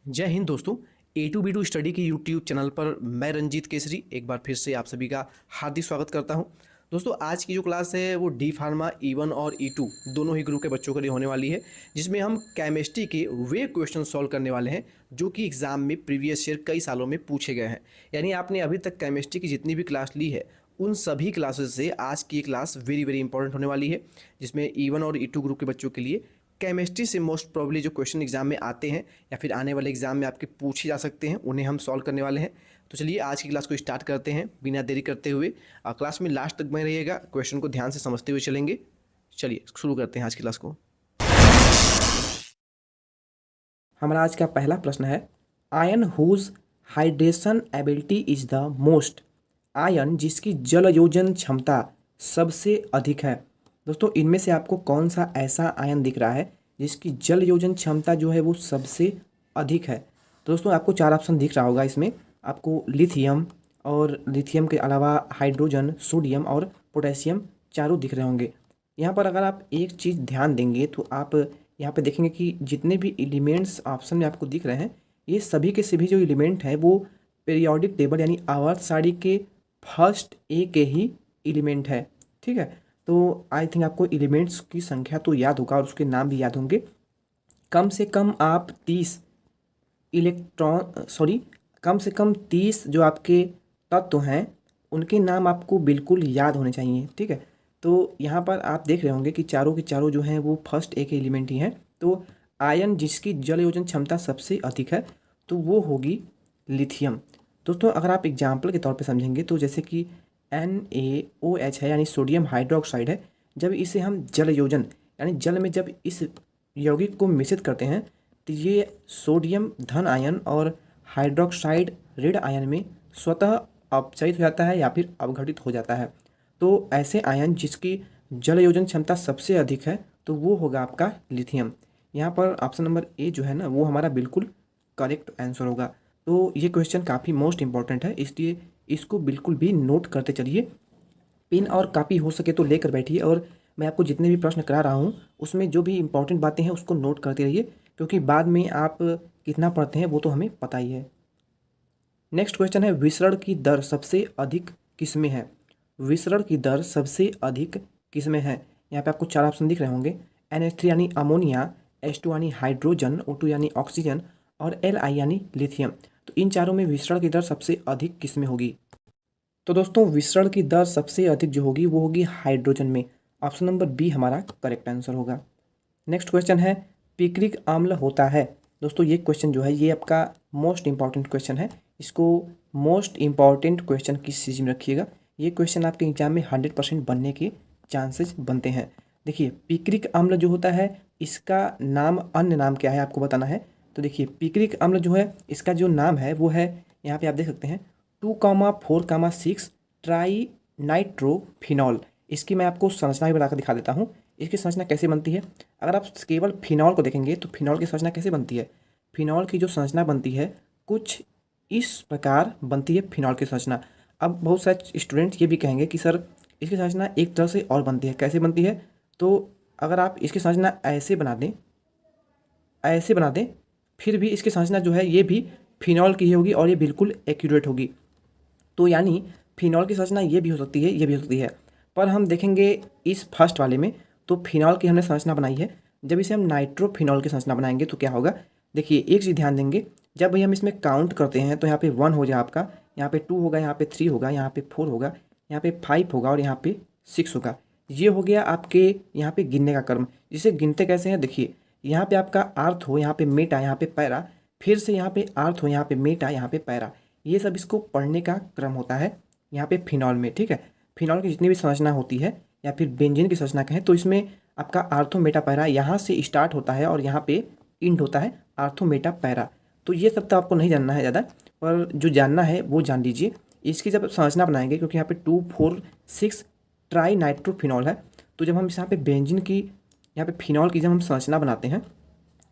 जय हिंद दोस्तों। ए to be to study के यूट्यूब चैनल पर मैं रंजीत केसरी एक बार फिर से आप सभी का हार्दिक स्वागत करता हूं। दोस्तों आज की जो क्लास है वो डी फार्मा E1 और E2 दोनों ही ग्रुप के बच्चों के लिए होने वाली है, जिसमें हम केमिस्ट्री के वे क्वेश्चन सॉल्व करने वाले हैं जो कि एग्ज़ाम में प्रीवियस ईयर कई सालों में पूछे गए हैं। यानी आपने अभी तक केमिस्ट्री की जितनी भी क्लास ली है उन सभी क्लासेस से आज की क्लास वेरी वेरी इंपॉर्टेंट होने वाली है, जिसमें E1 और E2 ग्रुप के बच्चों के लिए केमिस्ट्री से मोस्ट प्रोबेबली जो क्वेश्चन एग्जाम में आते हैं या फिर आने वाले एग्जाम में आपके पूछे जा सकते हैं उन्हें हम सॉल्व करने वाले हैं। तो चलिए आज की क्लास को स्टार्ट करते हैं बिना देरी करते हुए। क्लास में लास्ट तक बने रहिएगा, क्वेश्चन को ध्यान से समझते हुए चलेंगे। चलिए शुरू करते हैं आज की क्लास को। हमारा आज का पहला प्रश्न है, ion whose hydration ability is the most. Ion जिसकी जल योजन क्षमता सबसे अधिक है। दोस्तों इनमें से आपको कौन सा ऐसा आयन दिख रहा है जिसकी जल योजन क्षमता जो है वो सबसे अधिक है। तो दोस्तों आपको चार ऑप्शन दिख रहा होगा। इसमें आपको लिथियम और लिथियम के अलावा हाइड्रोजन, सोडियम और पोटेशियम चारों दिख रहे होंगे। यहाँ पर अगर आप एक चीज़ ध्यान देंगे तो आप यहाँ पे देखेंगे कि जितने भी एलिमेंट्स ऑप्शन में आपको दिख रहे हैं ये सभी के सभी जो एलिमेंट हैं वो पीरियोडिक टेबल यानी आवर्त सारणी के फर्स्ट ए के ही एलिमेंट है। ठीक है, तो आई थिंक आपको एलिमेंट्स की संख्या तो याद होगा और उसके नाम भी याद होंगे। कम से कम आप 30 कम से कम 30 जो आपके तत्व हैं उनके नाम आपको बिल्कुल याद होने चाहिए। ठीक है, तो यहाँ पर आप देख रहे होंगे कि चारों के चारों जो हैं वो फर्स्ट ए के एलिमेंट ही हैं। तो आयन जिसकी जल योजन क्षमता सबसे अधिक है तो वो होगी लिथियम। दोस्तों अगर आप एग्जाम्पल के तौर पे समझेंगे तो जैसे कि NaOH है यानी सोडियम हाइड्रोक्साइड है, जब इसे हम जल योजन यानी जल में जब इस यौगिक को मिश्रित करते हैं तो ये सोडियम धन आयन और हाइड्रोक्साइड ऋण आयन में स्वतः अपचयित हो जाता है या फिर अवघटित हो जाता है। तो ऐसे आयन जिसकी जल योजन क्षमता सबसे अधिक है तो वो होगा आपका लिथियम। यहाँ पर ऑप्शन नंबर ए जो है ना वो हमारा बिल्कुल करेक्ट आंसर होगा। तो ये क्वेश्चन काफ़ी मोस्ट इंपॉर्टेंट है, इसलिए इसको बिल्कुल भी नोट करते चलिए। पेन और कापी हो सके तो लेकर बैठिए और मैं आपको जितने भी प्रश्न करा रहा हूँ उसमें जो भी इंपॉर्टेंट बातें हैं उसको नोट करते रहिए, क्योंकि बाद में आप कितना पढ़ते हैं वो तो हमें पता ही है। नेक्स्ट क्वेश्चन है, विसरण की दर सबसे अधिक किसमें है। विसरण की दर सबसे अधिक किसमें है। यहाँ पे आपको चार ऑप्शन दिख रहे होंगे। NH3 यानी अमोनिया, H2 यानी हाइड्रोजन, O2 यानी ऑक्सीजन और Li यानी लिथियम। तो इन चारों में विसरण की दर सबसे अधिक किसमें होगी। तो दोस्तों विसरण की दर सबसे अधिक जो होगी वो होगी हाइड्रोजन में। ऑप्शन नंबर बी हमारा करेक्ट आंसर होगा। नेक्स्ट क्वेश्चन है, पिक्रिक अम्ल होता है। दोस्तों ये क्वेश्चन जो है ये आपका मोस्ट इंपॉर्टेंट क्वेश्चन है। इसको मोस्ट इंपॉर्टेंट क्वेश्चन किस चीज़ में रखिएगा। ये क्वेश्चन आपके एग्जाम में 100% बनने के चांसेस बनते हैं। देखिए पिक्रिक अम्ल जो होता है इसका नाम, अन्य नाम क्या है आपको बताना है। तो देखिए पिक्रिक अम्ल जो है इसका जो नाम है वो है, यहाँ पे आप देख सकते हैं 2,4,6 ट्राई नाइट्रोफिनॉल। इसकी मैं आपको संरचना भी बनाकर दिखा देता हूँ। इसकी संरचना कैसे बनती है, अगर आप केवल फिनॉल को देखेंगे तो फिनॉल की संरचना कैसे बनती है। फिनॉल की जो संरचना बनती है कुछ इस प्रकार बनती है फिनॉल की संरचना। अब बहुत सारे स्टूडेंट ये भी कहेंगे कि सर इसकी संरचना एक तरह से और बनती है, कैसे बनती है। तो अगर आप इसकी संरचना ऐसे बना दें फिर भी इसकी संरचना जो है ये भी फिनॉल की ही होगी और ये बिल्कुल एक्यूरेट होगी। तो यानी फिनॉल की संरचना ये भी हो सकती है, ये भी हो सकती है। पर हम देखेंगे इस फर्स्ट वाले में तो फिनॉल की हमने संरचना बनाई है। जब इसे हम नाइट्रोफिनॉल की संरचना बनाएंगे तो क्या होगा। देखिए एक चीज़ ध्यान देंगे, जब भाई हम इसमें काउंट करते हैं तो यहाँ पे 1 हो जाए आपका, यहाँ पे 2 होगा, यहाँ पे 3 होगा, यहाँ पे 4 होगा, यहाँ पे 5 होगा और यहाँ पे 6 होगा। ये हो गया आपके यहाँ पे गिनने का क्रम। जिसे गिनते कैसे हैं, देखिए यहाँ पे आपका आर्थ हो, यहाँ पे मेटा, यहाँ पे पैरा, फिर से यहाँ पे आर्थ हो, यहाँ पे मेटा, यहाँ पे पैरा। ये सब इसको पढ़ने का क्रम होता है यहाँ पे फिनॉल में। ठीक है, फिनॉल की जितनी भी संरचना होती है या फिर बेंजीन की संरचना कहें तो इसमें आपका आर्थो मेटा पैरा यहाँ से स्टार्ट होता है और यहाँ पे इंड होता है आर्थो मेटा पैरा। तो ये सब तो आपको नहीं जानना है ज़्यादा, पर जो जानना है वो जान लीजिए। इसकी जब संरचना बनाएंगे, क्योंकि यहाँ पे 2,4,6 ट्राई नाइट्रोफिनॉल है, तो जब हम यहाँ पे बेंजीन की, यहाँ पे फिनॉल की जब हम संरचना बनाते हैं,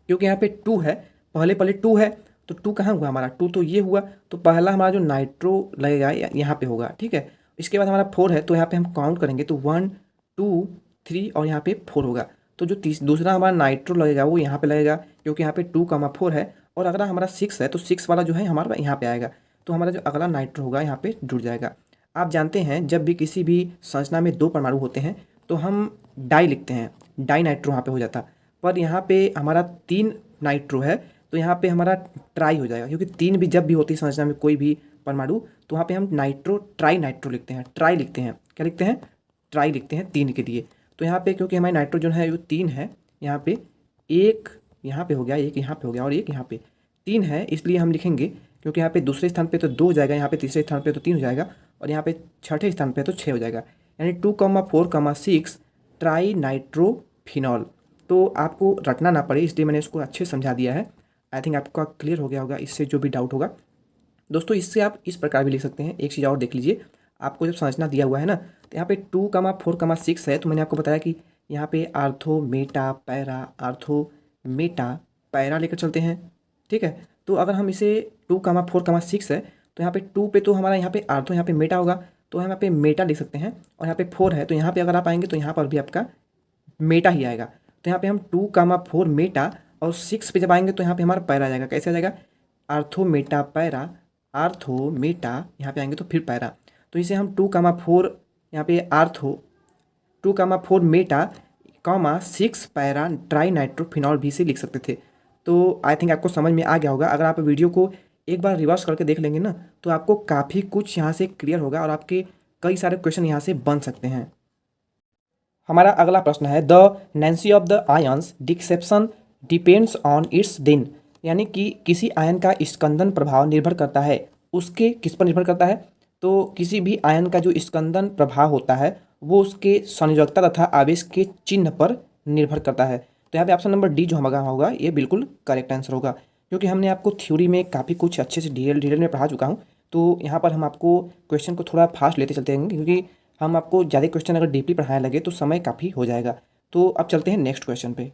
क्योंकि यहाँ पे 2 है, पहले 2 है तो 2 कहाँ हुआ हमारा, 2 तो ये हुआ, तो पहला हमारा जो नाइट्रो लगेगा यहाँ पे होगा। ठीक है, इसके बाद हमारा 4 है तो यहाँ पे हम काउंट करेंगे तो 1 2 3 और यहाँ पे 4 होगा। तो जो दूसरा हमारा नाइट्रो लगेगा वो यहाँ पे लगेगा, क्योंकि यहाँ पे 2,4 है और अगर हमारा 6 है तो 6 वाला जो है हमारा यहाँ पे आएगा, तो हमारा जो अगला नाइट्रो होगा यहाँ पे जुड़ जाएगा। आप जानते हैं जब भी किसी भी संरचना में 2 परमाणु होते हैं तो हम डाई लिखते हैं, डाई नाइट्रो यहाँ पे हो जाता। पर यहाँ पे हमारा 3 नाइट्रो है तो यहाँ पे हमारा ट्राई हो जाएगा, क्योंकि 3 भी जब भी होती है संरचना में कोई भी परमाणु तो वहाँ पे हम नाइट्रो ट्राई नाइट्रो लिखते हैं, ट्राई लिखते हैं। क्या लिखते हैं? ट्राई लिखते हैं 3 के लिए। तो यहाँ पे क्योंकि हमारी नाइट्रोजन है वो 3 है, यहाँ पे एक यहाँ पे हो गया, एक यहाँ पे हो गया और एक यहाँ पे 3 है, इसलिए हम लिखेंगे क्योंकि यहाँ पे दूसरे स्थान पे तो 2 हो जाएगा, यहाँ पे तीसरे स्थान पे तो 3 हो जाएगा और यहाँ पे छठे स्थान पे तो 6 हो जाएगा, यानी 2,4,6 ट्राई नाइट्रोफिनॉल। तो आपको रटना ना पड़े इसलिए मैंने इसको अच्छे से समझा दिया है। आई थिंक आपका क्लियर हो गया होगा, इससे जो भी डाउट होगा। दोस्तों इससे आप इस प्रकार भी लिख सकते हैं, एक चीज़ और देख लीजिए, आपको जब संरचना दिया हुआ है ना तो यहाँ पे 2,4,6 है, तो मैंने आपको बताया कि यहाँ पे ortho Meta para, ortho Meta para लेकर चलते हैं, ठीक है। तो अगर हम इसे 2,4,6 है तो यहाँ पे 2 पे तो हमारा यहाँ पे आर्थो, यहाँ पे मेटा होगा, तो हम यहाँ पे मेटा लिख सकते हैं। और यहाँ पे 4 है तो यहाँ पे अगर आप आएंगे तो यहाँ पर भी आपका मेटा ही आएगा। तो यहाँ पे हम 2,4 मेटा और 6 पे जब आएंगे तो यहाँ पे हमारा पैरा आ जाएगा। कैसे आ जाएगा? Ortho Meta para, ortho Meta, यहाँ पे आएंगे तो फिर पैरा। तो इसे हम 2,4 यहाँ पे ortho, 2,4 Meta, 6 para try nitrophenol भी से लिख सकते थे। तो आई थिंक आपको समझ में आ गया होगा। अगर आप वीडियो को एक बार रिवर्स करके देख लेंगे ना तो आपको काफ़ी कुछ यहाँ से क्लियर होगा और आपके कई सारे क्वेश्चन यहाँ से बन सकते हैं। हमारा अगला प्रश्न है the Nancy of the ions deception depends on its दिन, यानी कि किसी आयन का स्कंदन प्रभाव निर्भर करता है उसके किस पर निर्भर करता है? तो किसी भी आयन का जो स्कंदन प्रभाव होता है वो उसके संयोजकता तथा आवेश के चिन्ह पर निर्भर करता है। तो यहाँ पे ऑप्शन नंबर डी जो हमारा होगा ये बिल्कुल करेक्ट आंसर होगा, क्योंकि हमने आपको थ्योरी में काफ़ी कुछ अच्छे से डिटेल में पढ़ा चुका हूँ। तो यहाँ पर हम आपको क्वेश्चन को थोड़ा फास्ट लेते चलते रहेंगे, क्योंकि हम आपको ज़्यादा क्वेश्चन अगर डीपली पढ़ाने लगे तो समय काफ़ी हो जाएगा। तो अब चलते हैं नेक्स्ट क्वेश्चन पे।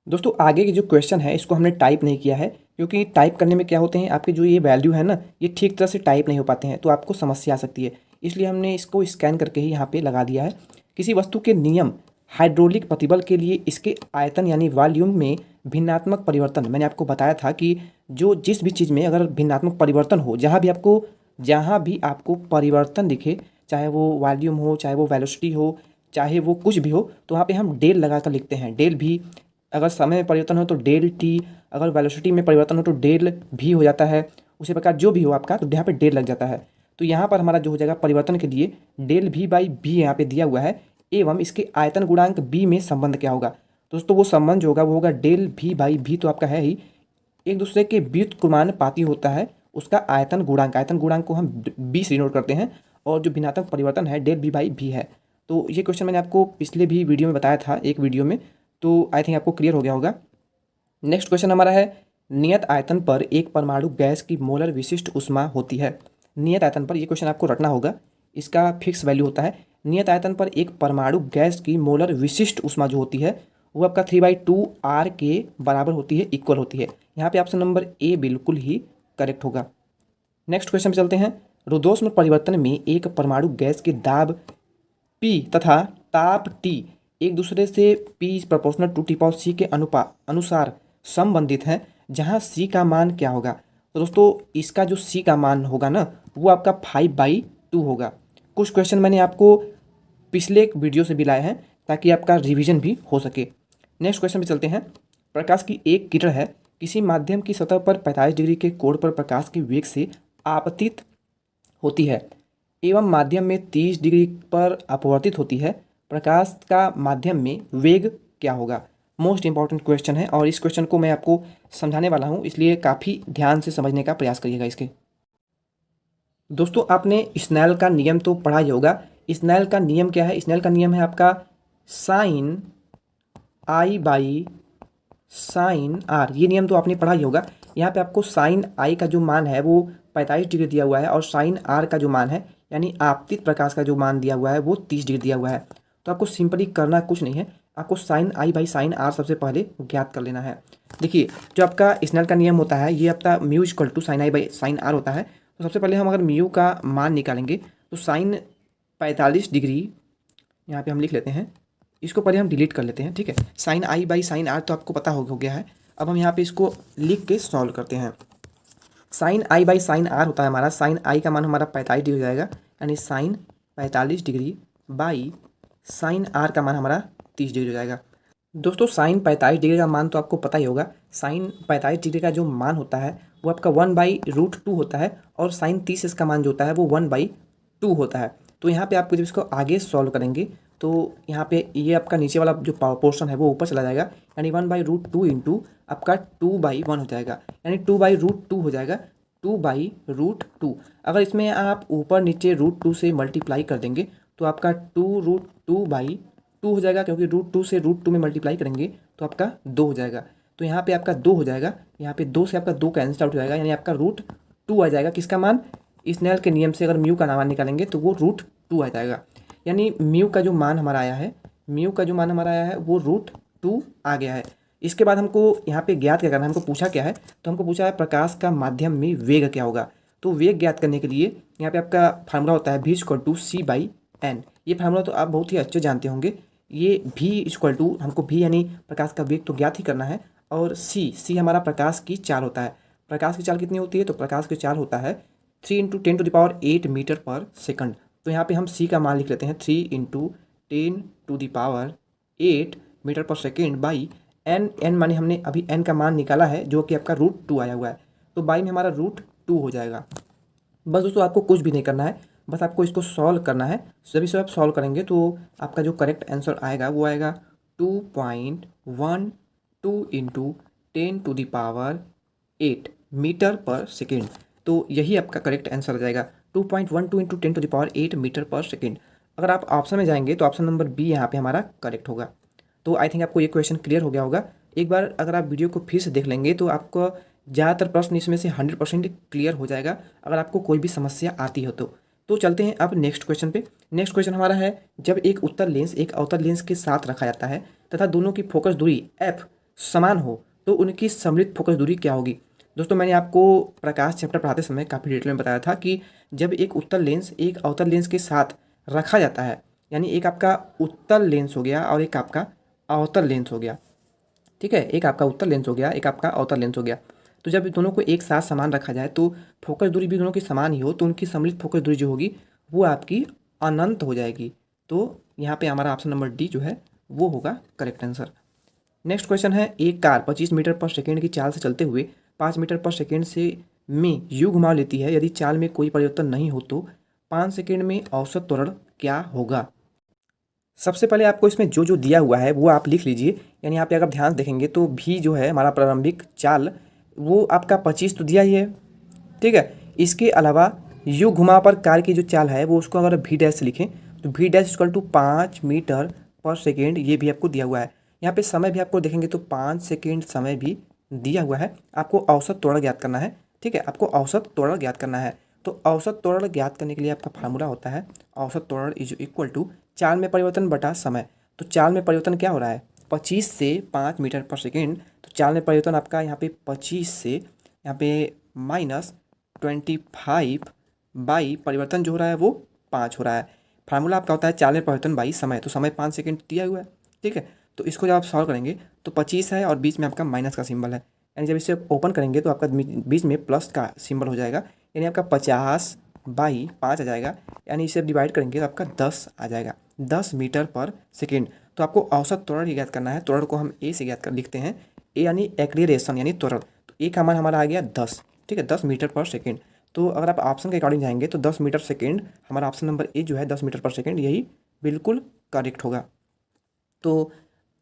दोस्तों आगे के जो क्वेश्चन है इसको हमने टाइप नहीं किया है, क्योंकि टाइप करने में क्या होते हैं आपके जो ये वैल्यू है ना ये ठीक तरह से टाइप नहीं हो पाते हैं, तो आपको समस्या आ सकती है, इसलिए हमने इसको स्कैन करके ही यहाँ पे लगा दिया है। किसी वस्तु के नियम हाइड्रोलिक प्रतिबल के लिए इसके आयतन यानी वॉल्यूम में भिन्नात्मक परिवर्तन, मैंने आपको बताया था कि जो जिस भी चीज़ में अगर भिन्नात्मक परिवर्तन हो, जहाँ भी आपको परिवर्तन दिखे, चाहे वो वॉल्यूम हो, चाहे वो वेलोसिटी हो, चाहे वो कुछ भी हो, तो वहाँ पे हम डेल लगा कर लिखते हैं। डेल भी अगर समय में परिवर्तन हो तो डेल टी, अगर वेलोसिटी में परिवर्तन हो तो डेल भी हो जाता है, उसी प्रकार जो भी हो आपका तो यहाँ पे डेल लग जाता है। तो यहाँ पर हमारा जो हो जाएगा परिवर्तन के लिए डेल भी बाई बी यहाँ पे दिया हुआ है, एवं इसके आयतन गुणांक बी में संबंध क्या होगा? दोस्तों वो संबंध जो होगा वो होगा डेल भी बाई भी, तो आपका है ही एक दूसरे के व्युत्क्रमानुपाती होता है उसका आयतन गुणांक को हम बी से डिनोट करते हैं, और जो भिन्नात्मक परिवर्तन है डेल बी बाई भी है। तो ये क्वेश्चन मैंने आपको पिछले भी वीडियो में बताया था, एक वीडियो में, तो आई थिंक आपको क्लियर हो गया होगा। नेक्स्ट क्वेश्चन हमारा है नियत आयतन पर एक परमाणु गैस की मोलर विशिष्ट ऊष्मा होती है। नियत आयतन पर, ये क्वेश्चन आपको रटना होगा, इसका फिक्स वैल्यू होता है। नियत आयतन पर एक परमाणु गैस की मोलर विशिष्ट ऊष्मा जो होती है वो आपका 3/2 R के बराबर होती है, इक्वल होती है। यहाँ पे ऑप्शन नंबर ए बिल्कुल ही करेक्ट होगा। नेक्स्ट क्वेश्चन पे चलते हैं। रुद्धोष्म परिवर्तन में एक परमाणु गैस के दाब P तथा ताप T एक दूसरे से P प्रोपोर्शनल टू T⁻C के अनुसार संबंधित हैं, जहाँ C का मान क्या होगा? तो दोस्तों इसका जो C का मान होगा ना वो आपका 5/2 होगा। कुछ क्वेश्चन मैंने आपको पिछले वीडियो से भी लाए हैं ताकि आपका रिवीजन भी हो सके। नेक्स्ट क्वेश्चन पे चलते हैं। प्रकाश की एक किरण है, किसी माध्यम की सतह पर 45 डिग्री के कोण पर प्रकाश के वेग से आपतित होती है एवं माध्यम में 30 डिग्री पर अपवर्तित होती है। प्रकाश का माध्यम में वेग क्या होगा? मोस्ट इंपॉर्टेंट क्वेश्चन है और इस क्वेश्चन को मैं आपको समझाने वाला हूँ, इसलिए काफ़ी ध्यान से समझने का प्रयास करिएगा इसके। दोस्तों आपने स्नेल का नियम तो पढ़ा ही होगा। स्नेल का नियम क्या है? स्नेल का नियम है आपका sine I by sine R, ये नियम तो आपने पढ़ा ही होगा। यहाँ पे आपको साइन आई का जो मान है वो 45 डिग्री दिया हुआ है और साइन आर का जो मान है यानी आपतित प्रकाश का जो मान दिया हुआ है वो 30 डिग्री दिया हुआ है। तो आपको सिंपली करना कुछ नहीं है, आपको sine I by sine R सबसे पहले ज्ञात कर लेना है। देखिए जो आपका स्नेल का नियम होता है ये आपका mu equal to sine I by sine R होता है। तो सबसे पहले हम अगर म्यू का मान निकालेंगे तो साइन 45 डिग्री यहाँ पे हम लिख लेते हैं, इसको पहले हम डिलीट कर लेते हैं, ठीक है। Sine I by sine R तो आपको पता हो गया है। अब हम यहाँ पे इसको लिख के सॉल्व करते हैं। Sine I by sine R होता है हमारा, साइन आई का मान हमारा 45 डिग्री हो जाएगा, यानी sine 45 degree by sine R का मान हमारा 30 डिग्री हो जाएगा। दोस्तों साइन 45 डिग्री का मान तो आपको पता ही होगा, साइन 45 डिग्री का जो मान होता है वो आपका 1/√2 होता है, और साइन 30 इसका मान जो होता है वो 1/2 होता है। तो यहाँ पे आपको जब इसको आगे सॉल्व करेंगे तो यहाँ पे ये आपका नीचे वाला जो पोर्शन है वो ऊपर चला जाएगा, यानी 1/√2 इंटू आपका 2/1 हो जाएगा, यानी 2/√2 हो जाएगा, 2/√2। अगर इसमें आप ऊपर नीचे √2 से मल्टीप्लाई कर देंगे तो आपका 2√2/2 हो जाएगा, क्योंकि √2 से √2 में मल्टीप्लाई करेंगे तो आपका 2 हो जाएगा। तो यहाँ पे आपका 2 हो जाएगा, यहाँ पे 2 से आपका 2 कैंसिल आउट हो जाएगा, यानी आपका √2 आ जाएगा। किसका मान? स्नेल के नियम से अगर म्यू का मान निकालेंगे तो वो √2 आ जाएगा, यानी म्यू का जो मान हमारा आया है, म्यू का जो मान हमारा आया है वो √2 आ गया है। इसके बाद हमको यहाँ पे ज्ञात क्या करना है, हमको पूछा क्या है, तो हमको पूछा है प्रकाश का माध्यम में वेग क्या होगा। तो वेग ज्ञात करने के लिए यहाँ पे आपका फार्मूला होता है v=c/n। ये फार्मूला तो आप बहुत ही अच्छे जानते होंगे। ये v हमको v यानी प्रकाश का वेग तो ज्ञात ही करना है, और c हमारा प्रकाश की चाल होता है। प्रकाश की चाल कितनी होती है, तो प्रकाश की चाल होता है 3 × 10⁸ मीटर पर सेकंड। तो यहाँ पे हम c का मान लिख लेते हैं 3 × 10⁸ metre per second by n माने हमने अभी n का मान निकाला है जो कि आपका √2 आया हुआ है, तो बाई में हमारा √2 हो जाएगा। बस दोस्तों आपको कुछ भी नहीं करना है, बस आपको इसको सॉल्व करना है। सभी से आप सॉल्व करेंगे तो आपका जो करेक्ट आंसर आएगा वो आएगा 2.12 × 10⁸ मीटर पर सेकेंड। तो यही आपका करेक्ट आंसर आ जाएगा, 2.12 × 10⁸ मीटर पर सेकेंड। अगर आप ऑप्शन में जाएंगे तो ऑप्शन नंबर बी यहाँ पे हमारा करेक्ट होगा। तो आई थिंक आपको ये क्वेश्चन क्लियर हो गया होगा। एक बार अगर आप वीडियो को फिर से देख लेंगे तो आपको ज़्यादातर प्रश्न इसमें से 100% क्लियर हो जाएगा, अगर आपको कोई भी समस्या आती हो तो चलते हैं अब नेक्स्ट क्वेश्चन पे। नेक्स्ट क्वेश्चन हमारा है, जब एक उत्तल लेंस एक अवतल लेंस के साथ रखा जाता है तथा दोनों की फोकस दूरी f समान हो तो उनकी सम्मिलित फोकस दूरी क्या होगी। दोस्तों मैंने आपको प्रकाश चैप्टर पढ़ाते समय काफ़ी डिटेल में बताया था कि जब एक उत्तल लेंस एक अवतल लेंस के साथ रखा जाता है, यानी एक आपका उत्तल लेंस हो गया और एक आपका अवतल लेंस हो गया, ठीक है, एक आपका उत्तल लेंस हो गया, एक आपका अवतल लेंस हो गया। तो जब दोनों को एक साथ समान रखा जाए तो फोकस दूरी भी दोनों की समान ही हो तो उनकी सम्मिलित फोकस दूरी जो होगी वो आपकी अनंत हो जाएगी। तो यहाँ पे हमारा ऑप्शन नंबर डी जो है वो होगा करेक्ट आंसर। नेक्स्ट क्वेश्चन है, एक कार 25 मीटर पर सेकेंड की चाल से चलते हुए 5 मीटर पर सेकेंड से में यू घुमा लेती है, यदि चाल में कोई परिवर्तन नहीं हो तो 5 सेकेंड में औसत त्वरण क्या होगा। सबसे पहले आपको इसमें जो जो दिया हुआ है वो आप लिख लीजिए, यानी यहाँ पे अगर ध्यान देखेंगे तो भी जो है हमारा प्रारंभिक चाल वो आपका 25 तो दिया ही है, ठीक है। इसके अलावा यू घुमा पर कार की जो चाल है वो उसको अगर v डैश से लिखें तो v dash equal to 5 metre per second, ये भी आपको दिया हुआ है। यहाँ पे समय भी आपको देखेंगे तो 5 सेकेंड समय भी दिया हुआ है। आपको औसत त्वरण ज्ञात करना है, ठीक है, आपको औसत त्वरण ज्ञात करना है। तो औसत त्वरण ज्ञात करने के लिए आपका फार्मूला होता है औसत त्वरण इज इक्वल टू चाल में परिवर्तन बटा समय। तो चाल में परिवर्तन क्या हो रहा है, 25 से 5 मीटर पर सेकेंड, तो चाल में परिवर्तन आपका यहाँ पे 25 से यहाँ पे -25 बाई परिवर्तन जो हो रहा है वो 5 हो रहा है। फार्मूला आपका होता है चाल में परिवर्तन बाई समय, तो समय 5 सेकेंड दिया हुआ है, ठीक है। तो इसको जब आप सॉल्व करेंगे तो 25 है और बीच में आपका माइनस का सिंबल है, यानी जब इसे ओपन करेंगे तो आपका बीच में प्लस का सिंबल हो जाएगा, यानी आपका 50/5 आ जाएगा, यानी इसे डिवाइड करेंगे तो आपका 10 आ जाएगा, 10 मीटर पर सेकेंड। तो आपको औसत त्वरण ही ज्ञात करना है। त्वरण को हम ए से ज्ञात कर लिखते हैं, ए यानी एक्सीलरेशन यानी त्वरण। तो ए का मान हमारा आ गया 10, ठीक है, 10 मीटर पर सेकेंड। तो अगर आप ऑप्शन के अकॉर्डिंग जाएंगे तो 10 मीटर सेकेंड हमारा ऑप्शन नंबर ए जो है 10 मीटर पर सेकेंड यही बिल्कुल करेक्ट होगा। तो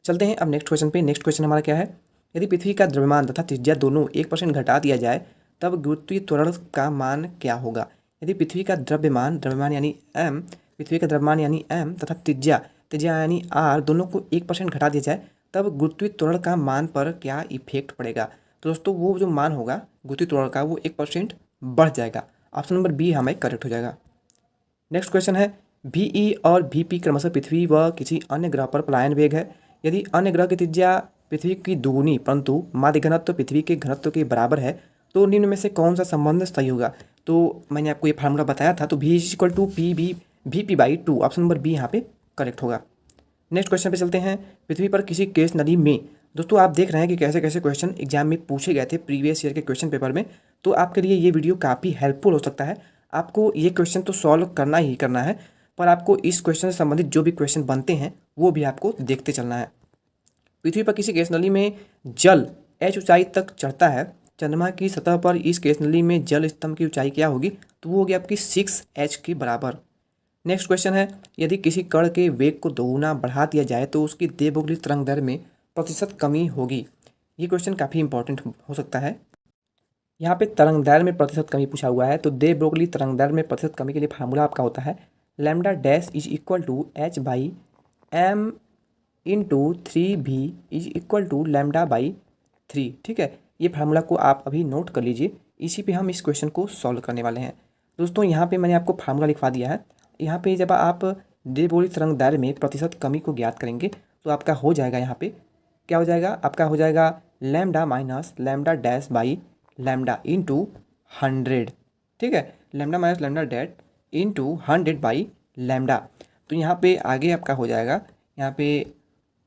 चलते हैं अब नेक्स्ट क्वेश्चन पे। नेक्स्ट क्वेश्चन हमारा क्या है, यदि पृथ्वी का द्रव्यमान तथा त्रिज्या दोनों 1% घटा दिया जाए तब गुरुत्वीय त्वरण का मान क्या होगा। यदि पृथ्वी का द्रव्यमान यानी m, पृथ्वी का द्रव्यमान यानी m तथा त्रिज्या यानी r दोनों को 1% घटा दिया जाए तब गुरुत्वीय त्वरण का मान पर क्या इफेक्ट पड़ेगा। तो दोस्तों वो जो मान होगा गुरुत्वीय त्वरण का वो 1% बढ़ जाएगा। ऑप्शन नंबर बी हमें करेक्ट हो जाएगा। नेक्स्ट क्वेश्चन है, VE और VP क्रमशः पृथ्वी व किसी अन्य ग्रह पर पलायन वेग है। यदि अन्य ग्रह की त्रिज्या पृथ्वी की दोगुनी परंतु माध्य घनत्व पृथ्वी के घनत्व के बराबर है तो निम्न में से कौन सा संबंध सही होगा। तो मैंने आपको ये फार्मूला बताया था, तो V=PV/VP/2, ऑप्शन नंबर बी यहाँ पे करेक्ट होगा। नेक्स्ट क्वेश्चन पे चलते हैं, पृथ्वी पर किसी केस नदी में दोस्तों आप देख रहे हैं कि कैसे कैसे क्वेश्चन एग्जाम में पूछे गए थे प्रीवियस ईयर के क्वेश्चन पेपर में। तो आपके लिए ये वीडियो काफ़ी हेल्पफुल हो सकता है। आपको ये क्वेश्चन तो सॉल्व करना ही करना है, पर आपको इस क्वेश्चन से संबंधित जो भी क्वेश्चन बनते हैं वो भी आपको देखते चलना है। पृथ्वी पर किसी गैस नली में जल h ऊंचाई तक चढ़ता है, चंद्रमा की सतह पर इस गैस नली में जल स्तंभ की ऊंचाई क्या होगी? तो वो होगी आपकी 6h के बराबर। नेक्स्ट क्वेश्चन है, यदि किसी कण के वेग को दोगुना बढ़ा दिया जाए तो उसकी देवभोगली तरंग दर में प्रतिशत कमी होगी। ये क्वेश्चन काफ़ी इंपॉर्टेंट हो सकता है। यहाँ पे तरंग दैर्ध्य में प्रतिशत कमी पूछा हुआ है, तो दे ब्रोगली तरंग दैर्ध्य में प्रतिशत कमी के लिए फार्मूला आपका होता है lambda dash is equal to h by M into 3v is equal to lambda by 3। ठीक है, ये फार्मूला को आप अभी नोट कर लीजिए, इसी पे हम इस क्वेश्चन को सॉल्व करने वाले हैं। दोस्तों यहाँ पे मैंने आपको फार्मूला लिखवा दिया है। यहाँ पे जब आप दे ब्रोगली तरंग दैर्ध्य में प्रतिशत कमी को ज्ञात करेंगे तो आपका हो जाएगा, यहाँ पे क्या हो जाएगा? आपका हो जाएगा lambda minus lambda dash by lambda into 100। ठीक है, lambda minus lambda that into 100 by lambda. तो यहाँ पे आगे आपका हो जाएगा, यहाँ पे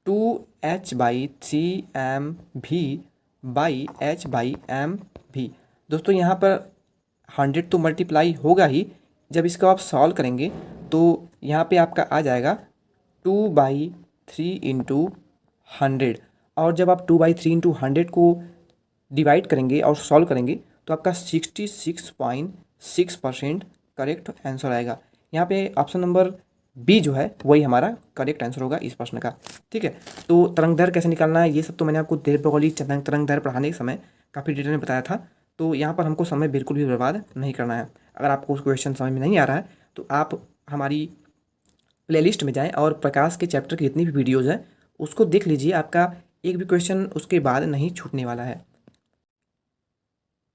2h by 3mv by h by mv। दोस्तों यहाँ पर 100 तो मल्टीप्लाई होगा ही, जब इसको आप सॉल्व करेंगे तो यहाँ पे आपका आ जाएगा 2/3 इंटू 100। और जब आप 2/3 इंटू 100 को डिवाइड करेंगे और सॉल्व करेंगे तो आपका 66.6% करेक्ट आंसर आएगा। यहाँ पे ऑप्शन नंबर बी जो है वही हमारा करेक्ट आंसर होगा इस प्रश्न का। ठीक है, तो तरंग दैर्ध्य कैसे निकालना है ये सब तो मैंने आपको देवभोगली तरंग दैर्ध्य पढ़ाने के समय काफ़ी डिटेल में बताया था। तो यहाँ पर हमको समय बिल्कुल भी बर्बाद नहीं करना है। अगर आपको उस क्वेश्चन समझ में नहीं आ रहा है तो आप हमारी प्लेलिस्ट में जाएं और प्रकाश के चैप्टर की जितनी भी वीडियोज़ हैं उसको देख लीजिए, आपका एक भी क्वेश्चन उसके बाद नहीं छूटने वाला है।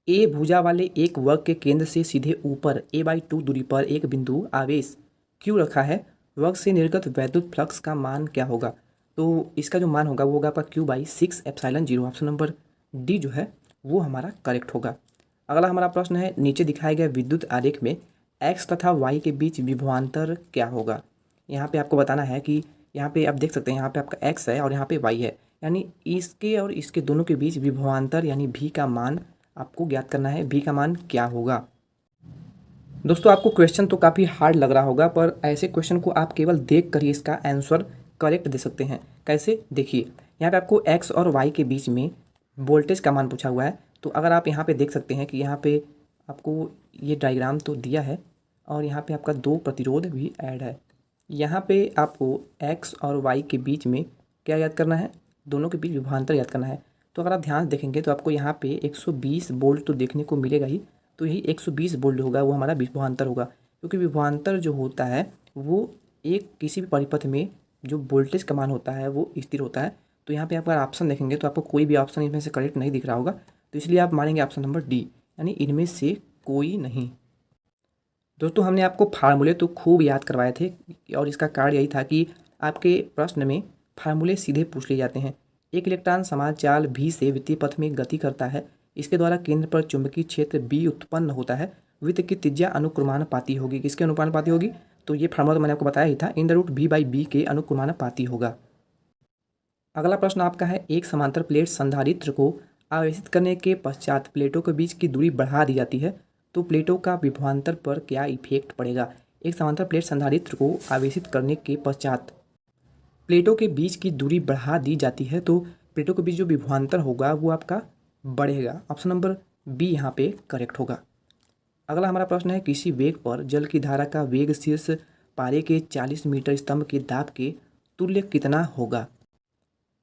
ए भुजा वाले एक वर्ग के केंद्र से सीधे ऊपर a/2 दूरी पर एक बिंदु आवेश क्यों रखा है? वर्ग से निर्गत वैद्युत फ्लक्स का मान क्या होगा? तो इसका जो मान होगा वो होगा आपका q/6ε0। ऑप्शन नंबर डी जो है वो हमारा करेक्ट होगा। अगला हमारा प्रश्न है, नीचे दिखाए गए विद्युत आरेख में x तथा y के बीच विभवांतर क्या होगा? यहाँ पे आपको बताना है कि यहाँ पे आप देख सकते हैं यहाँ पे आपका x है और यहाँ पे y है, यानी इसके और इसके दोनों के बीच विभवांतर यानी v का मान आपको ज्ञात करना है। v का मान क्या होगा? दोस्तों आपको क्वेश्चन तो काफ़ी हार्ड लग रहा होगा, पर ऐसे क्वेश्चन को आप केवल देख कर ही इसका आंसर करेक्ट दे सकते हैं। कैसे? देखिए, यहाँ पे आपको x और y के बीच में वोल्टेज का मान पूछा हुआ है। तो अगर आप यहाँ पे देख सकते हैं कि यहाँ पे आपको ये डायग्राम तो दिया है और यहाँ पे आपका 2 प्रतिरोध भी ऐड है। यहाँ पे आपको x और y के बीच में क्या याद करना है? दोनों के बीच विभवांतर याद करना है। तो अगर आप ध्यान से देखेंगे तो आपको यहाँ पे 120 वोल्ट तो देखने को मिलेगा ही, तो यही 120 वोल्ट होगा वो हमारा विभवांतर होगा। क्योंकि विभवांतर जो होता है वो एक किसी भी परिपथ में जो वोल्टेज का मान होता है वो स्थिर होता है। तो यहाँ पे आप अगर ऑप्शन देखेंगे तो आपको कोई भी ऑप्शन इनमें से करेक्ट नहीं दिख रहा होगा, तो इसलिए आप मानेंगे ऑप्शन नंबर डी, यानी इनमें से कोई नहीं। दोस्तों हमने आपको फार्मूले तो खूब याद करवाए थे और इसका कारण यही था कि आपके प्रश्न में फार्मूले सीधे पूछ लिए जाते हैं। एक इलेक्ट्रॉन समान चाल v से वित्तीय पथ में गति करता है। इसके द्वारा केंद्र पर चुंबकीय क्षेत्र B उत्पन्न होता है। वृत्त की त्रिज्या अनुक्रमानुपाती होगी। किसके अनुपाती होगी? तो ये फार्मूला तो मैंने आपको बताया ही था, √v/b के अनुक्रमानुपाती होगा। अगला प्रश्न आपका है, एक समांतर प्लेट संधारित्र को आवेशित करने के पश्चात प्लेटों के बीच की दूरी बढ़ा दी जाती है, तो प्लेटों का विभवांतर पर क्या इफेक्ट पड़ेगा? एक समांतर प्लेट संधारित्र को आवेशित करने के पश्चात प्लेटों के बीच की दूरी बढ़ा दी जाती है, तो प्लेटों के बीच जो विभवांतर होगा वो आपका बढ़ेगा। ऑप्शन नंबर बी यहाँ पे करेक्ट होगा। अगला हमारा प्रश्न है, किसी वेग पर जल की धारा का वेग शीर्ष पारे के 40 मीटर स्तंभ के दाब के तुल्य कितना होगा?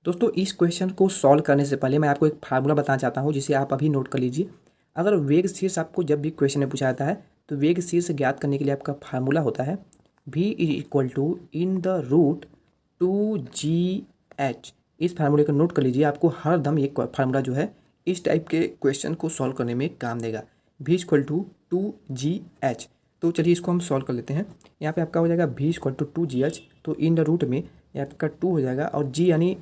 दोस्तों इस क्वेश्चन को सॉल्व करने से पहले मैं आपको एक फार्मूला बताना चाहता हूँ जिसे आप अभी नोट कर लीजिए। अगर वेग शीर्ष आपको जब भी क्वेश्चन में पूछा जाता है तो वेग शीर्ष ज्ञात करने के लिए आपका फार्मूला होता है v = (2gh). इस फार्मूले को नोट कर लीजिए, आपको हर दम ये फार्मूला जो है इस टाइप के क्वेश्चन को सॉल्व करने में काम देगा। v = 2gh। तो चलिए इसको हम सॉल्व कर लेते हैं। यहाँ पे आपका हो जाएगा v = 2gh, तो इन द रूट में ये आपका 2 हो जाएगा और g यानी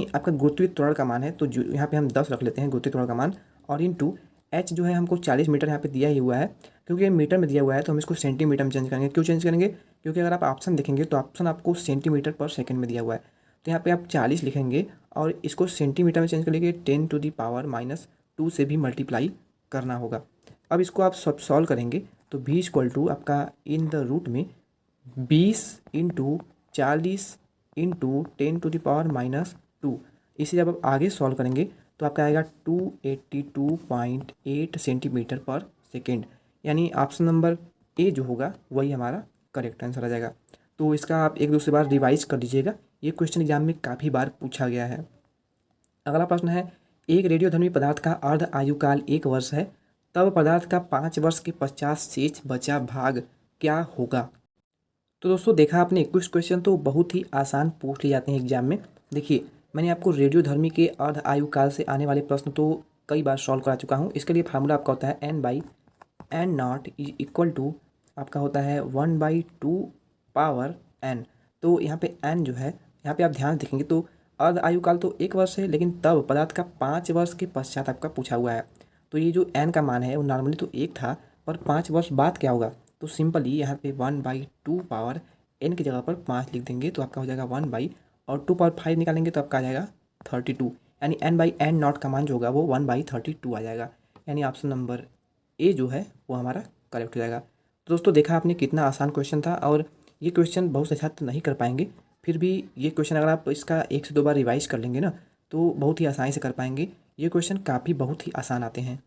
आपका गुरुत्वीय त्वरण का मान है, तो जो यहाँ पे हम 10 रख लेते हैं गुरुत्वीय त्वरण का मान, और इनटू h जो है हमको 40 मीटर यहाँ पे दिया ही हुआ है। क्योंकि ये मीटर में दिया हुआ है तो हम इसको सेंटीमीटर में चेंज करेंगे। क्यों चेंज करेंगे? क्योंकि अगर आप ऑप्शन देखेंगे तो ऑप्शन आपको सेंटीमीटर पर सेकंड में दिया हुआ है। तो यहाँ पे आप 40 लिखेंगे और इसको सेंटीमीटर में चेंज कर लेंगे 10⁻⁻² से भी मल्टीप्लाई करना होगा। अब इसको आप सब सॉल्व करेंगे तो v इक्वल टू आपका इन द रूट में 20 इंटू 40 इंटू 10⁻²। इसे जब आप आगे सॉल्व करेंगे तो आपका आएगा 282.8 सेंटीमीटर पर सेकेंड, यानी ऑप्शन नंबर ए जो होगा वही हमारा करेक्ट आंसर आ जाएगा। तो इसका आप एक दूसरी बार रिवाइज कर दीजिएगा, ये क्वेश्चन एग्जाम में काफ़ी बार पूछा गया है। अगला प्रश्न है, एक रेडियोधर्मी पदार्थ का अर्ध आयुकाल 1 वर्ष है, तब पदार्थ का 5 वर्ष के पश्चात शेष बचा भाग क्या होगा। तो दोस्तों देखा आपने, कुछ क्वेश्चन तो बहुत ही आसान पूछ लिए जाते हैं एग्जाम में। देखिए मैंने आपको रेडियोधर्मी के अर्ध आयुकाल से आने वाले प्रश्न तो कई बार सॉल्व करा चुका हूँ। इसके लिए फार्मूला आपका होता है n/n0 इक्वल टू आपका होता है 1/2 तो यहाँ पे n जो है, यहाँ पे आप ध्यान देखेंगे तो अर्ध आयुकाल तो 1 वर्ष है, लेकिन तब पदार्थ का 5 वर्ष के पश्चात आपका पूछा हुआ है। तो ये जो n का मान है वो नॉर्मली तो 1 था, पर 5 वर्ष बाद क्या होगा, तो सिंपली यहाँ पे 1/2 n की जगह पर 5 लिख देंगे तो आपका हो जाएगा 1 और 2/5 निकालेंगे तो आपका आ जाएगा 32, यानी n/n0 का मान जो होगा वो 1/32 आ जाएगा, यानी ऑप्शन नंबर ए जो है वो हमारा करेक्ट हो जाएगा। तो दोस्तों देखा आपने कितना आसान क्वेश्चन था, और ये क्वेश्चन बहुत से छात्र नहीं कर पाएंगे, फिर भी ये क्वेश्चन अगर आप इसका 1 से 2 बार रिवाइज कर लेंगे ना तो बहुत ही आसानी से कर पाएंगे। ये क्वेश्चन काफ़ी बहुत ही आसान आते हैं।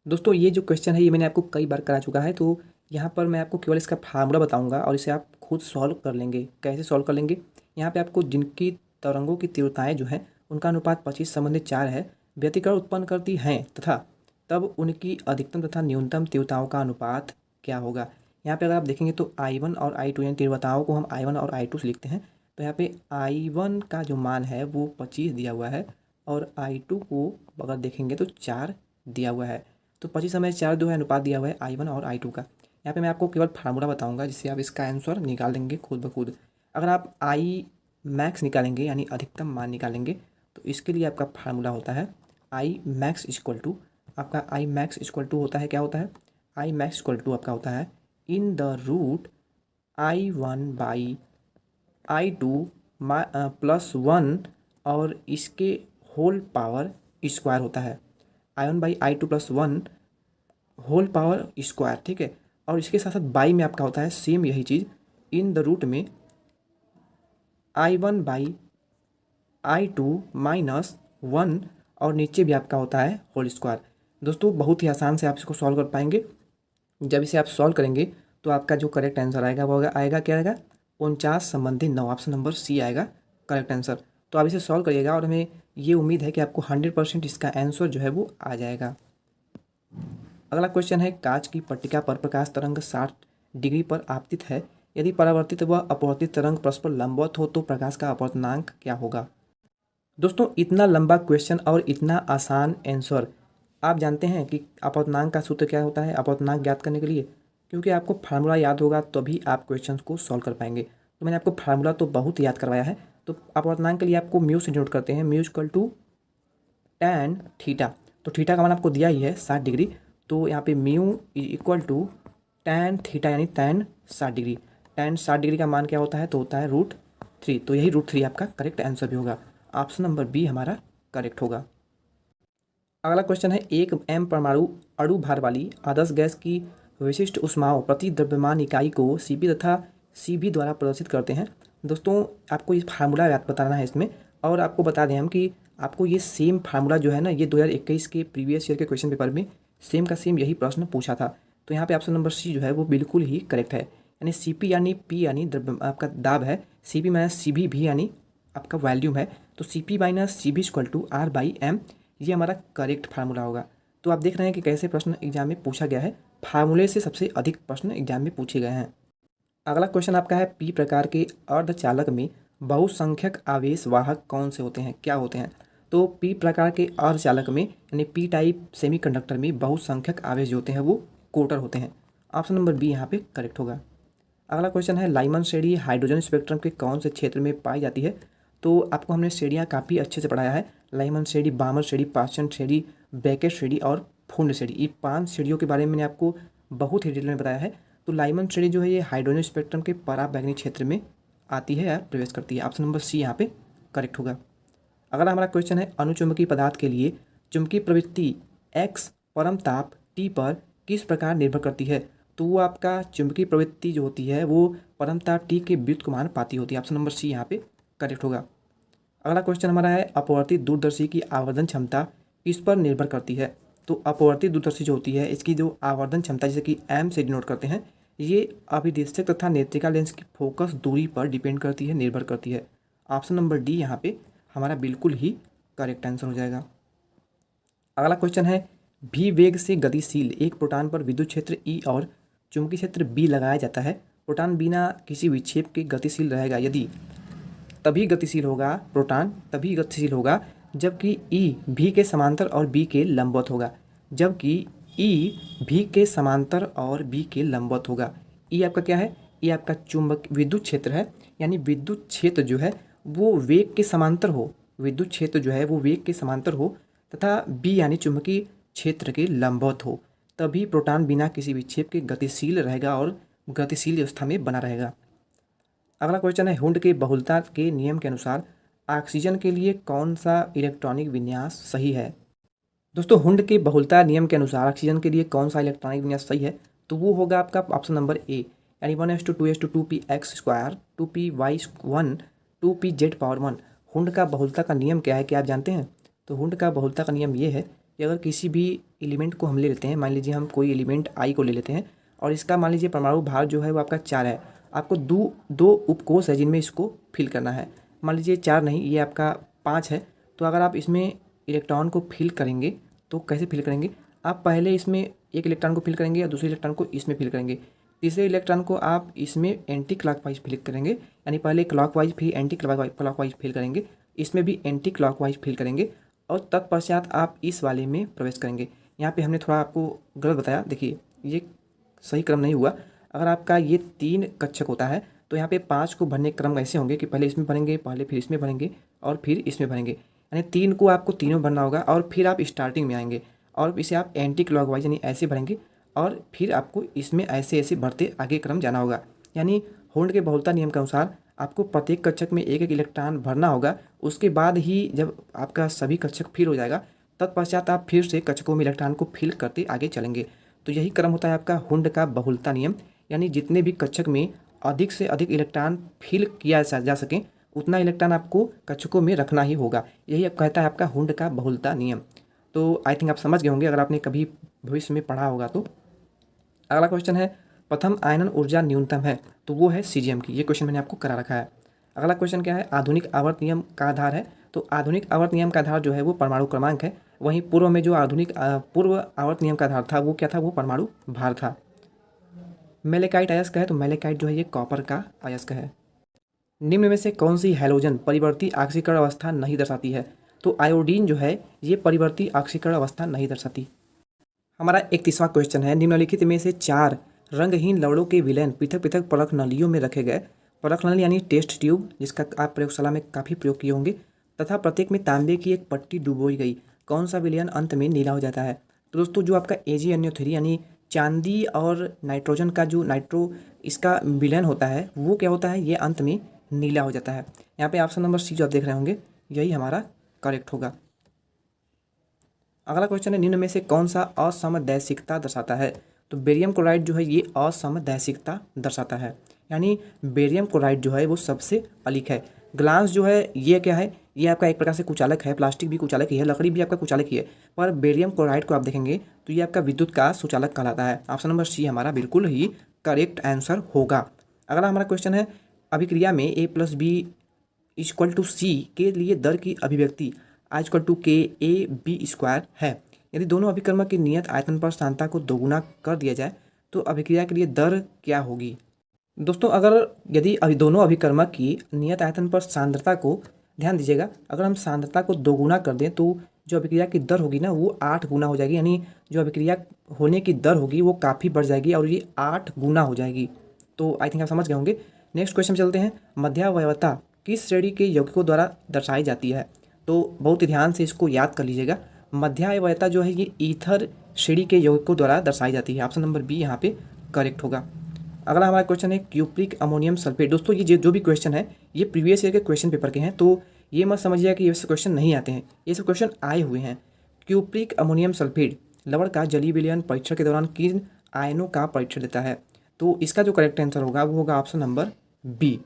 दोस्तों ये जो क्वेश्चन है ये मैंने आपको कई बार करा चुका है, तो यहाँ पर मैं आपको केवल इसका फार्मूला बताऊँगा और इसे आप खुद सॉल्व कर लेंगे। कैसे सॉल्व कर लेंगे, यहाँ पे आपको जिनकी तरंगों की तीव्रताएं जो हैं उनका अनुपात 25 संबंधित 4 है, व्यतिकरण उत्पन्न करती हैं तथा तब उनकी अधिकतम तथा न्यूनतम तीव्रताओं का अनुपात क्या होगा। यहाँ पे अगर आप देखेंगे तो I1 और I2 यानी तीव्रताओं को हम I1 और I2 से लिखते हैं, तो यहाँ पे I1 का जो मान है वो 25 दिया हुआ है और I2 को अगर देखेंगे तो 4 दिया हुआ है। तो 25/4 जो है अनुपात दिया हुआ है I1 और I2 का। यहाँ पे मैं आपको केवल फार्मूला बताऊंगा जिससे आप इसका आंसर निकाल देंगे खुद ब खुद। अगर आप I मैक्स निकालेंगे यानी अधिकतम मान निकालेंगे तो इसके लिए आपका फार्मूला होता है I मैक्स इक्वल टू आपका I मैक्स इक्वल टू होता है, क्या होता है, I मैक्स इक्वल टू आपका होता है in the root I1/I2 plus 1 और इसके होल पावर स्क्वायर होता है, I1/I2 plus 1 whole power square, ठीक है। और इसके साथ साथ बाई में आपका होता है सेम यही चीज़ इन द रूट में I1/I2 माइनस 1 और नीचे भी आपका होता है होल स्क्वायर। दोस्तों बहुत ही आसान से आप इसको सॉल्व कर पाएंगे। जब इसे आप सॉल्व करेंगे तो आपका जो करेक्ट आंसर आएगा वो आएगा क्या आएगा 49/9, ऑप्शन नंबर सी आएगा करेक्ट आंसर। तो आप इसे सॉल्व करिएगा और हमें ये उम्मीद है कि आपको 100% इसका आंसर जो है वो आ जाएगा। अगला क्वेश्चन है, कांच की पट्टिका पर प्रकाश तरंग 60 डिग्री पर आपतित है, यदि परावर्तित व अपवर्तित तरंग परस्पर लंबवत हो तो प्रकाश का अपवर्तनांक क्या होगा। दोस्तों इतना लंबा क्वेश्चन और इतना आसान आंसर, आप जानते हैं कि अपवर्तनांक का सूत्र क्या होता है अपवर्तनांक ज्ञात करने के लिए, क्योंकि आपको फार्मूला याद होगा तभी आप क्वेश्चन को सॉल्व कर पाएंगे। तो मैंने आपको फार्मूला तो बहुत याद करवाया है। तो अपवर्तनांक के लिए आपको म्यू से नोट करते हैं, mu equal to tan theta. तो थीटा का मान आपको दिया ही है 60 डिग्री, तो यहाँ पे mu equal to tan theta यानी tan 60 डिग्री। tan 60 डिग्री का मान क्या होता है, तो होता है √3। तो यही √3 आपका करेक्ट आंसर भी होगा, ऑप्शन नंबर बी हमारा करेक्ट होगा। अगला क्वेश्चन है, 1 m परमाणु अणु भार वाली आदर्श गैस की विशिष्ट ऊष्माओं प्रति द्रव्यमान इकाई को Cp तथा Cv द्वारा प्रदर्शित करते हैं। दोस्तों आपको ये फार्मूला याद बताना है इसमें, और आपको बता दें हम कि आपको ये सेम फार्मूला जो है ना ये 2021 के प्रीवियस ईयर के क्वेश्चन पेपर में सेम का सेम यही प्रश्न पूछा था। तो यहाँ पे ऑप्शन नंबर सी जो है वो बिल्कुल ही करेक्ट है, यानी Cp यानी P यानी द्रव्य आपका दाब है, Cp माइनस Cv भी यानी आपका वॉल्यूम है, तो Cp minus Cv equal to R/m ये हमारा करेक्ट फार्मूला होगा। तो आप देख रहे हैं कि कैसे प्रश्न एग्जाम में पूछा गया है, फार्मूले से सबसे अधिक प्रश्न एग्जाम में पूछे गए हैं। अगला क्वेश्चन आपका है, पी प्रकार के अर्धचालक में बहुसंख्यक आवेश वाहक कौन से होते हैं, क्या होते हैं। तो पी प्रकार के अर्धचालक में यानी पी टाइप सेमीकंडक्टर में बहुसंख्यक आवेश जो होते हैं वो कोटर होते हैं, ऑप्शन नंबर बी यहाँ पे करेक्ट होगा। अगला क्वेश्चन है, लाइमन श्रेणी हाइड्रोजन स्पेक्ट्रम के कौन से क्षेत्र में पाई जाती है। तो आपको हमने श्रेणियाँ काफ़ी अच्छे से पढ़ाया है, लाइमन श्रेणी, बामर श्रेणी, पार्सन श्रेणी, ब्रैकेट श्रेणी और फुंड श्रेणी, ये 5 श्रेणियों के बारे में मैंने आपको बहुत ही डिटेल में बताया है। तो लाइमन श्रेणी जो है ये हाइड्रोजन स्पेक्ट्रम के पराबैंगनी क्षेत्र में आती है या प्रवेश करती है। ऑप्शन नंबर सी यहाँ पे करेक्ट होगा। अगला हमारा क्वेश्चन है, अनुचुंबकीय पदार्थ के लिए चुंबकीय प्रवृत्ति x परम ताप T पर किस प्रकार निर्भर करती है। तो वो आपका चुंबकीय प्रवृत्ति जो होती है वो परम ताप T के व्युत्क्रमानुपाती पाती होती है। ऑप्शन नंबर सी यहाँ पे करेक्ट होगा। अगला क्वेश्चन हमारा है, अपवर्तित दूरदर्शी की आवर्धन क्षमता किस पर निर्भर करती है। तो अपवर्तित दूरदर्शी जो होती है इसकी जो आवर्धन क्षमता जैसे कि एम से डिनोट करते हैं, ये अभिदिष्टक तथा नेत्रिका लेंस की फोकस दूरी पर डिपेंड करती है, निर्भर करती है। ऑप्शन नंबर डी यहाँ पे हमारा बिल्कुल ही करेक्ट आंसर हो जाएगा। अगला क्वेश्चन है, भी वेग से गतिशील एक प्रोटॉन पर विद्युत क्षेत्र ई और चुंबकीय क्षेत्र बी लगाया जाता है। प्रोटॉन बिना किसी विक्षेप के गतिशील रहेगा, यदि तभी गतिशील होगा, प्रोटॉन तभी गतिशील होगा जबकि ई भी के समांतर और बी के लंबवत होगा। जबकि ई भी के समांतर और बी के लंबवत होगा। ई आपका क्या है, ये आपका चुंबक विद्युत क्षेत्र है, यानी विद्युत क्षेत्र जो है वो वेग के समांतर हो, विद्युत क्षेत्र जो है वो वेग के समांतर हो तथा बी यानी चुंबकीय क्षेत्र के लंबवत हो, तभी प्रोटॉन बिना किसी विक्षेप के गतिशील रहेगा और गतिशील अवस्था में बना रहेगा। अगला क्वेश्चन है, हुंड के बहुलता के नियम के अनुसार ऑक्सीजन के लिए कौन सा इलेक्ट्रॉनिक विन्यास सही है। दोस्तों, हुंड के बहुलता नियम के अनुसार ऑक्सीजन के लिए कौन सा इलेक्ट्रॉनिक विन्यास सही है, तो वो होगा आपका ऑप्शन नंबर ए, यानी 1:2:2p(x², 2p(y1), 2p(z⁻1). हुंड का बहुलता का नियम क्या है, क्या आप जानते हैं। तो हुंड का बहुलता का नियम ये है कि अगर किसी भी एलिमेंट को हम ले लेते हैं, मान लीजिए हम कोई एलिमेंट आई को ले लेते हैं और इसका मान लीजिए परमाणु भार जो है वो आपका 4 है, आपको दो उपकोष है जिनमें इसको फिल करना है। मान लीजिए 4 नहीं, ये आपका 5 है। तो अगर आप इसमें इलेक्ट्रॉन को फिल करेंगे तो कैसे फिल करेंगे, आप पहले इसमें एक इलेक्ट्रॉन को फिल करेंगे और दूसरे इलेक्ट्रॉन को इसमें फिल करेंगे, तीसरे इलेक्ट्रॉन को आप इसमें एंटी क्लॉकवाइज फिल करेंगे, यानी पहले क्लॉकवाइज फिर एंटी क्लॉकवाइज फिल करेंगे, इसमें भी एंटी क्लॉकवाइज फिल करेंगे और तत्पश्चात आप इस वाले में प्रवेश करेंगे। यहाँ पे हमने थोड़ा आपको गलत बताया, देखिए ये सही क्रम नहीं हुआ। अगर आपका ये 3 कक्षक होता है तो यहाँ पे 5 को भरने के क्रम ऐसे होंगे कि पहले इसमें भरेंगे, पहले फिर इसमें भरेंगे और फिर इसमें भरेंगे, यानी 3 को आपको तीनों भरना होगा और फिर आप स्टार्टिंग में आएंगे और इसे आप एंटी क्लॉकवाइज यानी ऐसे भरेंगे और फिर आपको इसमें ऐसे ऐसे भरते आगे क्रम जाना होगा। यानी हुंड के बहुलता नियम के अनुसार आपको प्रत्येक कक्षक में एक एक इलेक्ट्रॉन भरना होगा, उसके बाद ही जब आपका सभी कक्षक फिल हो जाएगा तत्पश्चात आप फिर से कक्षकों में इलेक्ट्रॉन को फिल करते आगे चलेंगे। तो यही क्रम होता है आपका हुंड का बहुलता नियम, यानी जितने भी कक्षक में अधिक से अधिक इलेक्ट्रॉन फिल किया जा सके उतना इलेक्ट्रॉन आपको कक्षकों में रखना ही होगा। यही अब कहता है आपका हुंड का बहुलता नियम। तो आई थिंक आप समझ गए होंगे अगर आपने कभी भविष्य में पढ़ा होगा तो। अगला क्वेश्चन है, प्रथम आयनन ऊर्जा न्यूनतम है, तो वो है सीजियम की। ये क्वेश्चन मैंने आपको करा रखा है। अगला क्वेश्चन क्या है, आधुनिक आवर्त नियम का आधार है, तो आधुनिक आवर्त नियम का आधार जो है वो परमाणु क्रमांक है। वहीं पूर्व में जो पूर्व आवर्त नियम का आधार था वो क्या था, वो परमाणु भार था। मेलेकाइट अयस्क है, तो मेलेकाइट जो है ये कॉपर का अयस्क है। निम्न में से कौन सी हैलोजन परिवर्ती ऑक्सीकरण अवस्था नहीं दर्शाती है, तो आयोडीन जो है ये परिवर्ती ऑक्सीकरण अवस्था नहीं दर्शाती। हमारा 31वां क्वेश्चन है, निम्नलिखित में से 4 रंगहीन लवणों के विलयन पृथक पृथक परख नलियों में रखे गए। परख नली यानी टेस्ट ट्यूब, जिसका आप प्रयोगशाला में काफ़ी प्रयोग किए होंगे, तथा प्रत्येक में तांबे की एक पट्टी डुबोई गई। कौन सा विलयन अंत में नीला हो जाता है। तो दोस्तों जो आपका AgNO3 यानी चांदी और नाइट्रोजन का जो इसका विलयन होता है वो क्या होता है, ये अंत में नीला हो जाता है। यहाँ पे ऑप्शन नंबर सी जो आप देख रहे होंगे यही हमारा करेक्ट होगा। अगला क्वेश्चन है, निम्न में से कौन सा असमदैशिकता दर्शाता है। तो बेरियम क्लोराइड जो है ये असमदैशिकता दर्शाता है, यानी बेरियम क्लोराइड जो है वो सबसे अलिक है। ग्लास जो है ये क्या है, ये आपका एक प्रकार से कुचालक है, प्लास्टिक भी कुचालक ही है, लकड़ी भी आपका कुचालक ही है, पर बेरियम क्लोराइड को आप देखेंगे तो ये आपका विद्युत का सुचालक कहलाता है। ऑप्शन नंबर सी हमारा बिल्कुल ही करेक्ट आंसर होगा। अगला हमारा क्वेश्चन है, अभिक्रिया में A+B=C के लिए दर की अभिव्यक्ति I=KAB² है। यदि दोनों अभिकर्मक की नियत आयतन पर सांद्रता को दोगुना कर दिया जाए तो अभिक्रिया के लिए दर क्या होगी। दोस्तों यदि दोनों अभिकर्मक की नियत आयतन पर सांद्रता को, ध्यान दीजिएगा, अगर हम सांद्रता को दोगुना कर दें तो जो अभिक्रिया की दर होगी ना वो 8 गुना हो जाएगी, यानी जो अभिक्रिया होने की दर होगी वो काफ़ी बढ़ जाएगी और ये 8 गुना हो जाएगी। तो आई थिंक आप समझ गए होंगे। नेक्स्ट क्वेश्चन चलते हैं, मध्यावयवता किस श्रेणी के यौगिकों द्वारा दर्शाई जाती है। तो बहुत ही ध्यान से इसको याद कर लीजिएगा। मध्यावयवता जो है ये ईथर श्रेणी के यौगिकों द्वारा दर्शाई जाती है। ऑप्शन नंबर बी यहाँ पे करेक्ट होगा। अगला हमारा क्वेश्चन है क्यूप्रिक अमोनियम सल्फेट। दोस्तों ये जो भी क्वेश्चन है ये प्रीवियस ईयर के क्वेश्चन पेपर के हैं, तो ये मत समझिएगा कि ये सब क्वेश्चन नहीं आते हैं, ये सब क्वेश्चन आए हुए हैं। क्यूप्रिक अमोनियम सल्फेट लवण का जलीय विलयन परीक्षण के दौरान किन आयनों का परीक्षण देता है? तो इसका जो करेक्ट आंसर होगा वो होगा ऑप्शन नंबर बी।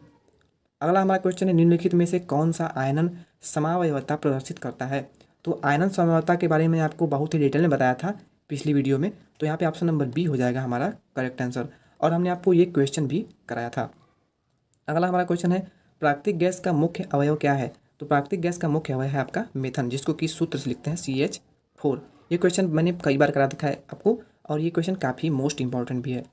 अगला हमारा क्वेश्चन है निम्नलिखित में से कौन सा आयनन समावयवता प्रदर्शित करता है? तो आयनन समावयवता के बारे में आपको बहुत ही डिटेल में बताया था पिछली वीडियो में, तो यहाँ पे ऑप्शन नंबर बी हो जाएगा हमारा करेक्ट आंसर, और हमने आपको ये क्वेश्चन भी कराया था। अगला हमारा क्वेश्चन है प्राकृतिक गैस का मुख्य अवयव क्या है? तो प्राकृतिक गैस का मुख्य अवयव है आपका मेथन, जिसको कि सूत्र से लिखते हैं CH4। ये क्वेश्चन मैंने कई बार करा दिखा है आपको, और ये क्वेश्चन काफ़ी मोस्ट इंपॉर्टेंट भी है।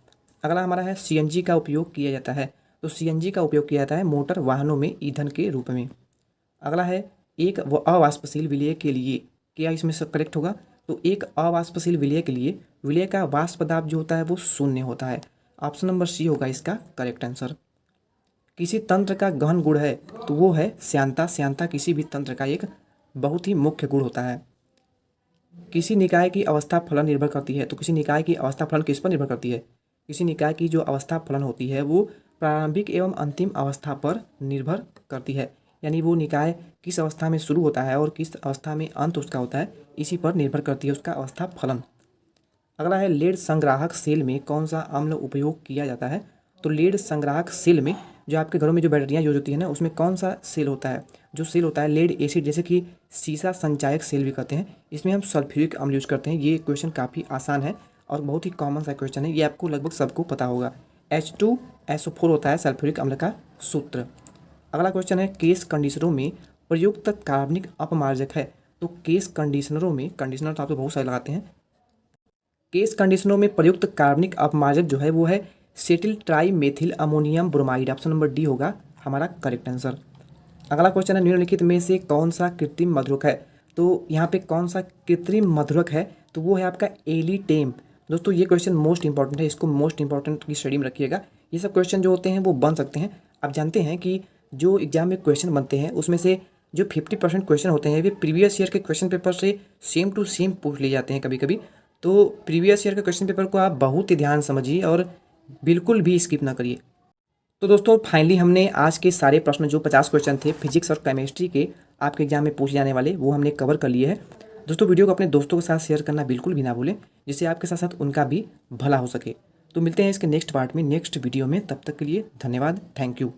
अगला हमारा है CNG का उपयोग किया जाता है। तो CNG का उपयोग किया जाता है मोटर वाहनों में ईंधन के रूप में। अगला है एक अवाष्पशील विलय के लिए, क्या इसमें सब करेक्ट होगा? तो एक अवाष्पशील विलय के लिए विलय का वाष्प दाब जो होता है वो शून्य होता है। ऑप्शन नंबर सी होगा इसका करेक्ट आंसर। किसी तंत्र का गहन गुण है तो वो है श्यानता। श्यानता किसी भी तंत्र का एक बहुत ही मुख्य गुण होता है। किसी निकाय की अवस्था फलन निर्भर करती है, तो किसी निकाय की अवस्था फलन किस पर निर्भर करती है? किसी निकाय की जो अवस्था फलन होती है वो प्रारंभिक एवं अंतिम अवस्था पर निर्भर करती है, यानी वो निकाय किस अवस्था में शुरू होता है और किस अवस्था में अंत उसका होता है, इसी पर निर्भर करती है उसका अवस्था फलन। अगला है लेड संग्राहक सेल में कौन सा अम्ल उपयोग किया जाता है? तो लेड संग्राहक सेल में जो आपके घरों में जो बैटरियाँ यूज होती है ना, उसमें कौन सा सेल होता है? जो सेल होता है लेड एसिड, जैसे कि सीसा संचायक सेल भी कहते हैं, इसमें हम सल्फ्यूरिक अम्ल यूज करते हैं। ये क्वेश्चन काफ़ी आसान है और बहुत ही कॉमन सा क्वेश्चन है, ये आपको लगभग सबको पता होगा। H2SO4 होता है सल्फ्यूरिक अम्ल का सूत्र। अगला क्वेश्चन है केस कंडीशनरों में प्रयुक्त कार्बनिक अपमार्जक है। तो केस कंडीशनरों में, कंडीशनर तो आप तो बहुत सारे लगाते हैं, केस कंडीशनरों में प्रयुक्त कार्बनिक अपमार्जक जो है वो है settle try methyl ammonium bromide. Option number D होगा हमारा करेक्ट आंसर। अगला क्वेश्चन है निम्नलिखित में से कौन सा कृत्रिम मधुरक है? तो यहाँ पे कौन सा कृत्रिम मधुरक है? तो वो है आपका एलिटेम। दोस्तों ये क्वेश्चन मोस्ट इंपॉर्टेंट है, इसको मोस्ट इंपॉर्टेंट की स्टडी में रखिएगा। ये सब क्वेश्चन जो होते हैं वो बन सकते हैं। आप जानते हैं कि जो एग्जाम में क्वेश्चन बनते हैं उसमें से जो 50% क्वेश्चन होते हैं वे प्रीवियस ईयर के क्वेश्चन पेपर से सेम टू सेम पूछ लिए जाते हैं कभी कभी। तो प्रीवियस ईयर के क्वेश्चन पेपर को आप बहुत ही ध्यान समझिए और बिल्कुल भी स्किप ना करिए। तो दोस्तों फाइनली हमने आज के सारे प्रश्न जो 50 क्वेश्चन थे फिजिक्स और केमिस्ट्री के आपके एग्जाम में पूछे जाने वाले, वो हमने कवर कर लिए हैं। दोस्तों वीडियो को अपने दोस्तों के साथ शेयर करना बिल्कुल भी ना भूलें, जिससे आपके साथ साथ उनका भी भला हो सके। तो मिलते हैं इसके नेक्स्ट पार्ट में, नेक्स्ट वीडियो में। तब तक के लिए धन्यवाद, थैंक यू।